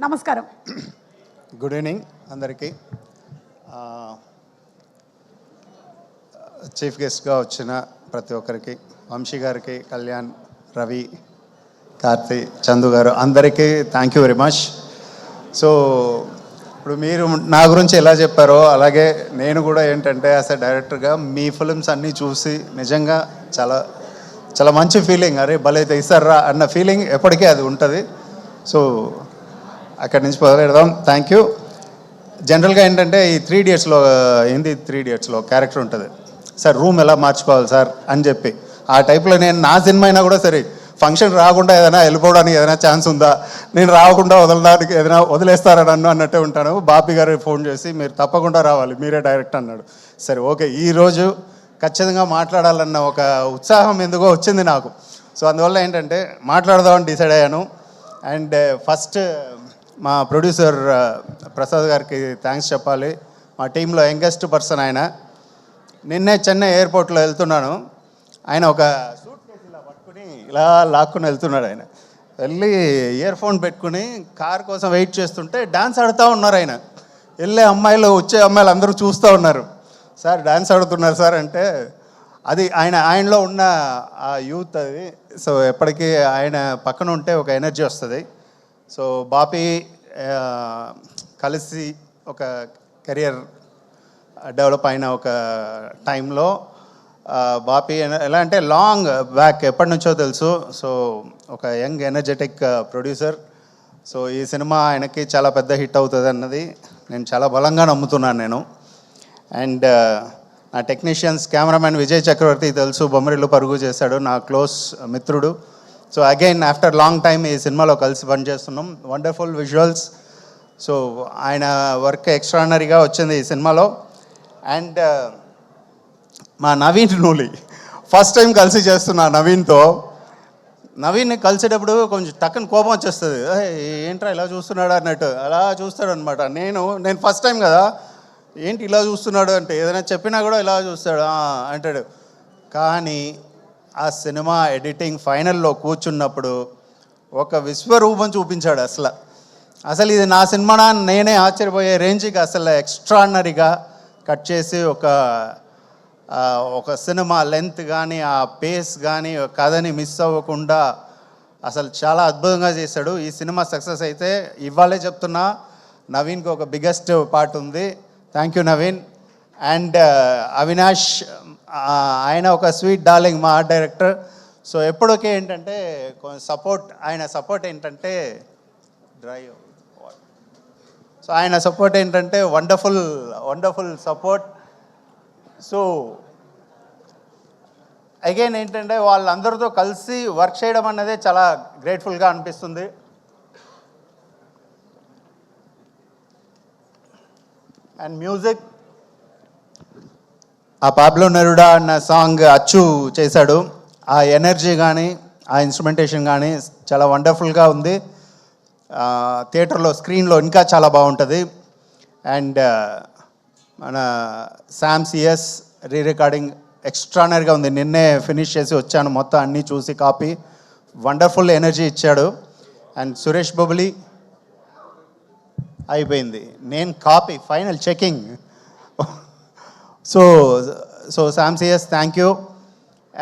నమస్కారం. Good evening అందరికీ. Chief గెస్ట్గా వచ్చిన ప్రతి ఒక్కరికి, వంశీ గారికి, కళ్యాణ్, రవి, కార్తీ, చందు గారు అందరికీ thank you very much. So ఇప్పుడు మీరు నా గురించి ఎలా చెప్పారో అలాగే నేను కూడా ఏంటంటే యాజ్ ఎ డైరెక్టర్గా మీ ఫిల్మ్స్ అన్నీ చూసి నిజంగా చాలా చాలా మంచి ఫీలింగ్, అరే భలే తీస్తారా అన్న ఫీలింగ్ ఎప్పటికీ అది ఉంటుంది. సో అక్కడి నుంచి మొదలెడదాం. Thank you. జనరల్గా ఏంటంటే ఈ 3 Idiotsలో ఏంది 3 Idiotsలో క్యారెక్టర్ ఉంటుంది, సార్ రూమ్ ఎలా మార్చుకోవాలి సార్ అని చెప్పి. ఆ టైప్లో నేను నా సినిమా అయినా కూడా సరే ఫంక్షన్ రాకుండా ఏదైనా వెళ్ళిపోవడానికి ఏదైనా ఛాన్స్ ఉందా, నేను రాకుండా వదలడానికి ఏదైనా వదిలేస్తారా నన్ను అన్నట్టే ఉంటాను. బాపి గారు ఫోన్ చేసి మీరు తప్పకుండా రావాలి, మీరే డైరెక్ట్ అన్నాడు. సరే ఓకే, ఈరోజు ఖచ్చితంగా మాట్లాడాలన్న ఒక ఉత్సాహం ఎందుకో వచ్చింది నాకు. సో అందువల్ల ఏంటంటే మాట్లాడదామని డిసైడ్ అయ్యాను. అండ్ ఫస్ట్ మా ప్రొడ్యూసర్ ప్రసాద్ గారికి థ్యాంక్స్ చెప్పాలి. మా టీంలో యంగెస్ట్ పర్సన్ ఆయన. నిన్నే చెన్నై ఎయిర్పోర్ట్లో వెళ్తున్నాను, ఆయన ఒక సూట్ కేసు ఇలా పట్టుకుని ఇలా లాక్కుని వెళ్తున్నాడు. ఆయన వెళ్ళి ఇయర్ ఫోన్ పెట్టుకుని కార్ కోసం వెయిట్ చేస్తుంటే డాన్స్ ఆడుతూ ఉన్నారు. ఆయన వెళ్ళే అమ్మాయిలు వచ్చే అమ్మాయిలు అందరూ చూస్తూ ఉన్నారు. సార్ డాన్స్ ఆడుతున్నారు సార్ అంటే అది ఆయనలో ఉన్న ఆ యూత్ అది. సో ఎప్పటికీ ఆయన పక్కన ఉంటే ఒక ఎనర్జీ వస్తుంది. సో బాపి కలిసి ఒక కెరియర్ డెవలప్ అయిన ఒక టైంలో బాపి ఎలా అంటే లాంగ్ బ్యాక్ ఎప్పటి నుంచో తెలుసు. సో ఒక యంగ్ ఎనర్జెటిక్ ప్రొడ్యూసర్. సో ఈ సినిమా ఆయనకి చాలా పెద్ద హిట్ అవుతుంది అన్నది నేను చాలా బలంగా నమ్ముతున్నాను నేను. అండ్ నా టెక్నీషియన్స్, కెమెరామ్యాన్ విజయ్ చక్రవర్తి తెలుసు, బొమ్మరిల్లు పరుగు చేశాడు, నా క్లోజ్ మిత్రుడు. So again after long time ఈ సినిమాలో కలిసి పనిచేస్తున్నాం. Wonderful visuals. సో ఆయన వర్క్ ఎక్స్ట్రాడినరీగా వచ్చింది ఈ సినిమాలో. అండ్ మా నవీన్ నూలి ఫస్ట్ టైం కలిసి చేస్తున్నా నవీన్తో. నవీన్ని కలిసేటప్పుడు కొంచెం టక్కన కోపం వచ్చేస్తుంది, ఏంట్రా ఇలా చూస్తున్నాడు అన్నట్టు అలా చూస్తాడు అనమాట. నేను ఫస్ట్ టైం కదా, ఏంటి ఇలా చూస్తున్నాడు అంటే ఏదైనా చెప్పినా కూడా ఇలా చూస్తాడు అంటాడు. కానీ ఆ సినిమా ఎడిటింగ్ ఫైనల్లో కూర్చున్నప్పుడు ఒక విశ్వరూపం చూపించాడు. అసలు ఇది నా సినిమానా నేనే ఆశ్చర్యపోయే రేంజ్కి అసలు ఎక్స్ట్రాడినరీగా కట్ చేసి ఒక సినిమా లెంత్ కానీ ఆ పేస్ కానీ కథని మిస్ అవ్వకుండా అసలు చాలా అద్భుతంగా చేశాడు. ఈ సినిమా సక్సెస్ అయితే ఇవాళే చెప్తున్నా, నవీన్కి ఒక బిగ్గెస్ట్ పార్ట్ ఉంది. Thank you Naveen. And Avinash, ఆయన ఒక స్వీట్ డార్లింగ్ మా ఆర్ట్ డైరెక్టర్. సో ఎప్పటికే ఏంటంటే ఆయన సపోర్ట్ ఏంటంటే డ్రైవ్. సో ఆయన సపోర్ట్ ఏంటంటే వండర్ఫుల్ సపోర్ట్. సో అగైన్ ఏంటంటే వాళ్ళందరితో కలిసి వర్క్ చేయడం అన్నదే చాలా గ్రేట్ఫుల్గా అనిపిస్తుంది. అండ్ మ్యూజిక్, ఆ పాబ్లో నెరుడా అన్న సాంగ్ అచ్చు చేశాడు. ఆ ఎనర్జీ కానీ ఆ ఇన్స్ట్రుమెంటేషన్ కానీ చాలా వండర్ఫుల్గా ఉంది. థియేటర్లో స్క్రీన్లో ఇంకా చాలా బాగుంటుంది. అండ్ మన శామ్ సిఎస్ రీ రికార్డింగ్ ఎక్స్ట్రానరీగా ఉంది. నిన్నే ఫినిష్ చేసి వచ్చాను, మొత్తం అన్నీ చూసి కాపీ వండర్ఫుల్ ఎనర్జీ ఇచ్చాడు. అండ్ సురేష్ బొబిలి అయిపోయింది, నేను copy final checking. So Sam CS thank you.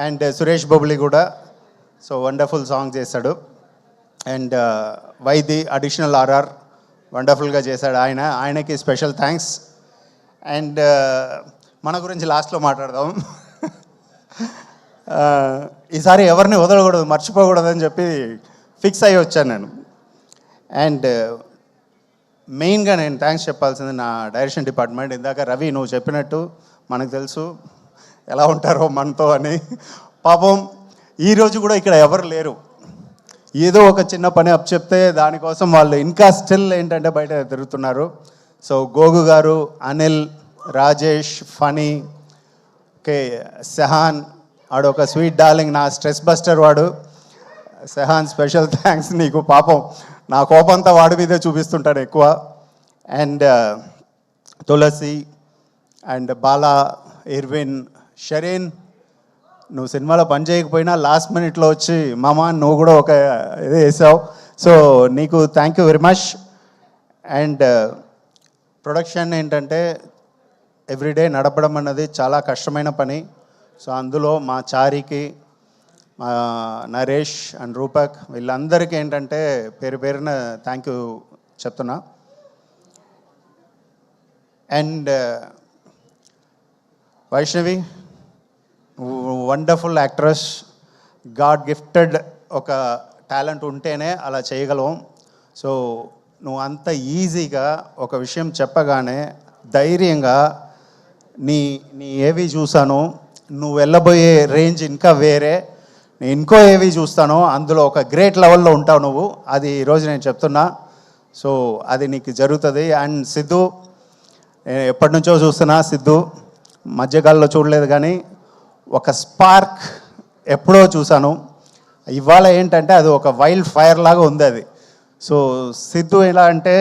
And Suresh Bobbili కూడా సో వండర్ఫుల్ సాంగ్ చేశాడు. అండ్ వైది అడిషనల్ ఆర్ఆర్ వండర్ఫుల్గా చేశాడు. ఆయనకి స్పెషల్ థ్యాంక్స్. అండ్ మన గురించి లాస్ట్లో మాట్లాడదాం. ఈసారి ఎవరిని వదలకూడదు, మర్చిపోకూడదు అని చెప్పి ఫిక్స్ అయ్యి వచ్చాను నేను. అండ్ మెయిన్గా నేను థ్యాంక్స్ చెప్పాల్సింది నా డైరెక్షన్ డిపార్ట్మెంట్. ఇందాక రవి నువ్వు చెప్పినట్టు మనకు తెలుసు ఎలా ఉంటారో మనతో అని. పాపం ఈరోజు కూడా ఇక్కడ ఎవరు లేరు, ఏదో ఒక చిన్న పని అప్ చెప్తే దానికోసం వాళ్ళు ఇంకా స్టిల్ ఏంటంటే బయట తిరుగుతున్నారు. సో గోగు గారు, అనిల్, రాజేష్, ఫనీ, ఓకే, సెహాన్ ఆడొక స్వీట్ డార్లింగ్, నా స్ట్రెస్ బస్టర్ వాడు. సెహాన్ స్పెషల్ థ్యాంక్స్ నీకు. పాపం నా కోపంతా వాడి మీదే చూపిస్తుంటాను ఎక్కువ. And Tulasi and Bala, Irwin, Shareen, నువ్వు సినిమాలో పని చేయకపోయినా లాస్ట్ మినిట్లో వచ్చి మామ నువ్వు కూడా ఒక ఇది వేసావు. సో నీకు thank you very much. And production ఏంటంటే ఎవ్రీడే నడపడం అన్నది చాలా కష్టమైన పని. సో అందులో మా చారికి, మా నరేష్ అండ్ రూపక్ వీళ్ళందరికీ ఏంటంటే పేరు పేరున థ్యాంక్ యూ చెప్తున్నా. And Vaishnavi wonderful actress, God gifted ఒక టాలెంట్ ఉంటేనే అలా చేయగలం. సో నువ్వు అంత ఈజీగా ఒక విషయం చెప్పగానే ధైర్యంగా నీ నీ ఏవి చూసాను, నువ్వు వెళ్ళబోయే రేంజ్ ఇంకా వేరే, నేను ఇంకో ఏవి చూస్తాను, అందులో ఒక గ్రేట్ లెవెల్లో ఉంటావు నువ్వు, అది ఈరోజు నేను చెప్తున్నా. సో అది నీకు జరుగుతుంది. అండ్ సిద్ధు, నేను ఎప్పటి నుంచో చూస్తున్నా సిద్ధు, మధ్యకాలంలో చూడలేదు కానీ ఒక స్పార్క్ ఎప్పుడో చూశాను. ఇవాళ ఏంటంటే అది ఒక వైల్డ్ ఫైర్ లాగా ఉంది అది. సో సిద్ధు ఎలా అంటే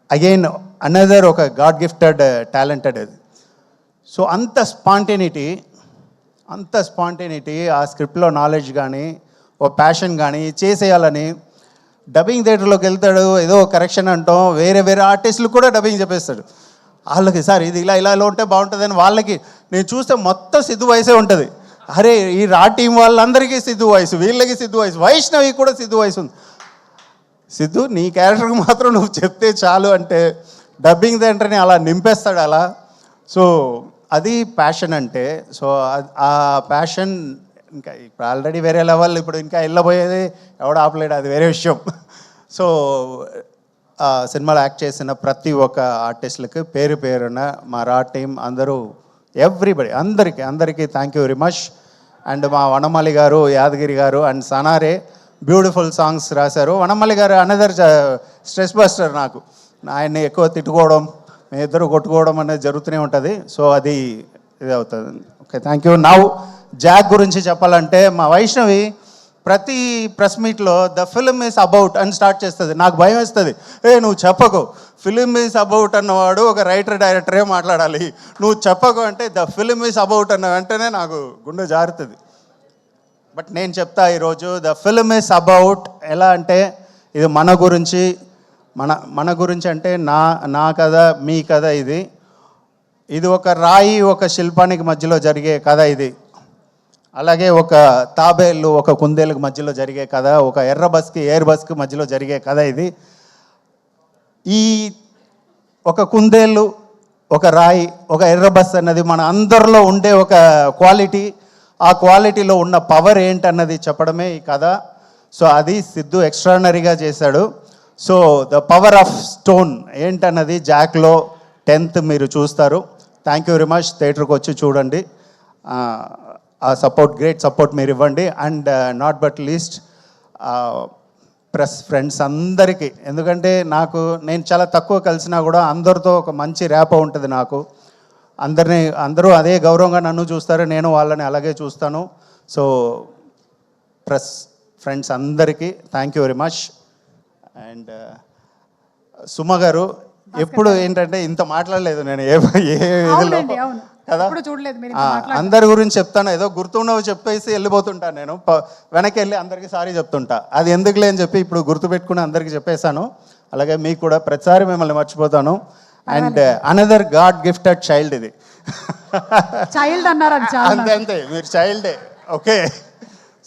అగైన్ అనదర్ ఒక గాడ్ గిఫ్టెడ్ టాలెంటెడ్ అది. సో అంత స్పాంటేనిటీ ఆ స్క్రిప్ట్లో నాలెడ్జ్ కానీ ఓ ప్యాషన్ కానీ చేసేయాలని డబ్బింగ్ థియేటర్లోకి వెళ్తాడు, ఏదో కరెక్షన్ అంటాం, వేరే వేరే ఆర్టిస్టులు కూడా డబ్బింగ్ చెప్పేస్తాడు. వాళ్ళకి సార్ ఇది ఇలా ఇలా ఉంటే బాగుంటుందని వాళ్ళకి నేను చూస్తే మొత్తం సిద్ధు వయసే ఉంటుంది. అరే ఈ రా టీం వాళ్ళందరికీ సిద్ధు వయసు, వీళ్ళకి సిద్ధు వయసు, వైష్ణవి కూడా సిద్ధు వయసు ఉంది. సిద్ధు నీ క్యారెక్టర్కి మాత్రం నువ్వు చెప్తే చాలు అంటే డబ్బింగ్ థియేటర్ని అలా నింపేస్తాడు అలా. సో అది ప్యాషన్ అంటే. సో ఆ ప్యాషన్ ఇంకా ఇప్పుడు ఆల్రెడీ వేరే లెవెల్, ఇప్పుడు ఇంకా వెళ్ళబోయేది ఎవడు ఆపలేడు, అది వేరే విషయం. సో సినిమాలో యాక్ట్ చేసిన ప్రతి ఒక్క ఆర్టిస్టులకి పేరు పేరున మా రా టీం అందరూ ఎవ్రీబడి అందరికీ thank you very much. And మా వనమాలి గారు, యాదగిరి గారు అండ్ సనారే బ్యూటిఫుల్ సాంగ్స్ రాశారు. వనమాలి గారు అనదర్ స్ట్రెస్ బస్టర్. నాకు ఆయన్ని ఎక్కువ తిట్టుకోవడం, మీ ఇద్దరు కొట్టుకోవడం అనేది జరుగుతూనే ఉంటుంది. సో అది ఇది అవుతుంది. Okay, thank you. Now Jack గురించి చెప్పాలంటే మా వైష్ణవి ప్రతి ప్రెస్ మీట్లో ద ఫిలిం ఈజ్ అబౌట్ అని స్టార్ట్ చేస్తుంది. నాకు భయం వేస్తుంది, నువ్వు చెప్పకు, ఫిలిం ఈజ్ అబౌట్ అన్నవాడు ఒక రైటర్ డైరెక్టరే మాట్లాడాలి, నువ్వు చెప్పకు అంటే ద ఫిలిం ఈజ్ అబౌట్ అన్న వెంటనే నాకు గుండె జారుతుంది. బట్ నేను చెప్తా ఈరోజు ద ఫిలిం ఈజ్ అబౌట్ ఎలా అంటే ఇది మన గురించి అంటే నా కథ, మీ కథ. ఇది ఒక రాయి ఒక శిల్పానికి మధ్యలో జరిగే కథ ఇది. అలాగే ఒక తాబేళ్ళు ఒక కుందేలుకి మధ్యలో జరిగే కథ, ఒక ఎర్ర బస్కి ఎయిర్ బస్కి మధ్యలో జరిగే కథ ఇది. ఈ ఒక కుందేలు, ఒక రాయి, ఒక ఎర్ర బస్ అన్నది మన అందరిలో ఉండే ఒక క్వాలిటీ. ఆ క్వాలిటీలో ఉన్న పవర్ ఏంటన్నది చెప్పడమే ఈ కథ. సో అది సిద్ధు ఎక్స్ట్రాడినరీగా చేశాడు. So the power of stone ఏంటన్నది జాక్లో 10th మీరు చూస్తారు. Thank you very much. థియేటర్కి వచ్చి చూడండి. ఆ సపోర్ట్, గ్రేట్ సపోర్ట్ మీరు ఇవ్వండి. And not but least press friends అందరికీ, ఎందుకంటే నేను చాలా తక్కువ కలిసినా కూడా అందరితో ఒక మంచి ర్యాపో ఉంటుంది నాకు. అందరూ అదే గౌరవంగా నన్ను చూస్తారు, నేను వాళ్ళని అలాగే చూస్తాను. సో ప్రెస్ ఫ్రెండ్స్ అందరికీ thank you very much. And Suma గారు ఎప్పుడు ఏంటంటే ఇంత మాట్లాడలేదు నేను ఏ కదా, అందరి గురించి చెప్తాను, ఏదో గుర్తున్నవి చెప్పేసి వెళ్ళిపోతుంటాను. నేను వెనక్కి వెళ్ళి అందరికీ సారీ చెప్తుంటా, అది ఎందుకులే అని చెప్పి ఇప్పుడు గుర్తుపెట్టుకుని అందరికీ చెప్పేశాను. అలాగే మీకు కూడా ప్రతిసారి మిమ్మల్ని మర్చిపోతాను. And another God gifted child ఇది. చైల్డ్ అన్నారు అంతే మీరు చైల్డే. ఓకే,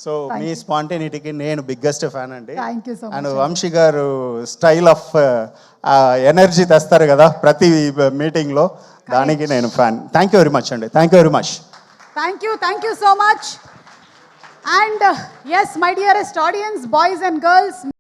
సో మీ స్పాంటేనిటీకి నేను బిగ్గెస్ట్ ఫ్యాన్ అండి. అండ్ వంశీ గారు స్టైల్ ఆఫ్ ఎనర్జీ తెస్తారు కదా ప్రతి మీటింగ్లో, దానికి నేను fan. Thank you very much అండి. Thank you very much. Thank you so much. And yes my dearest audience, boys and girls,